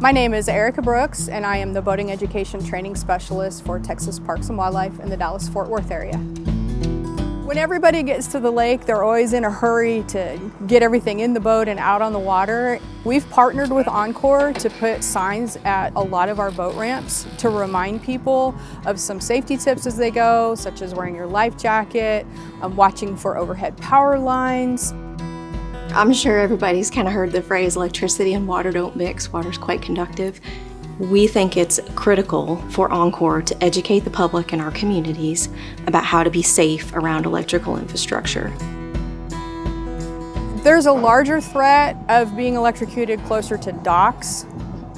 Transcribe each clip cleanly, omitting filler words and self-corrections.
My name is Erica Brooks, and I am the Boating Education Training Specialist for Texas Parks and Wildlife in the Dallas-Fort Worth area. When everybody gets to the lake, they're always in a hurry to get everything in the boat and out on the water. We've partnered with Oncor to put signs at a lot of our boat ramps to remind people of some safety tips as they go, such as wearing your life jacket, watching for overhead power lines. I'm sure everybody's kind of heard the phrase electricity and water don't mix. Water's quite conductive. We think it's critical for Oncor to educate the public in our communities about how to be safe around electrical infrastructure. There's a larger threat of being electrocuted closer to docks.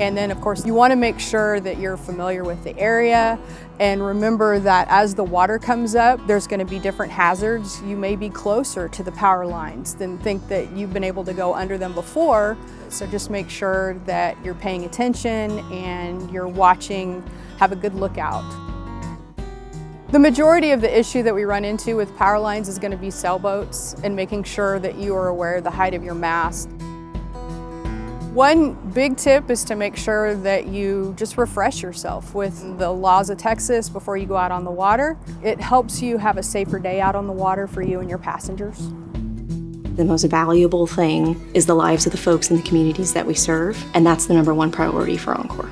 And then, of course, you want to make sure that you're familiar with the area and remember that as the water comes up, there's going to be different hazards. You may be closer to the power lines than think that you've been able to go under them before. So just make sure that you're paying attention and you're watching, have a good lookout. The majority of the issue that we run into with power lines is going to be sailboats and making sure that you are aware of the height of your mast. One big tip is to make sure that you just refresh yourself with the laws of Texas before you go out on the water. It helps you have a safer day out on the water for you and your passengers. The most valuable thing is the lives of the folks in the communities that we serve, and that's the #1 priority for Oncor.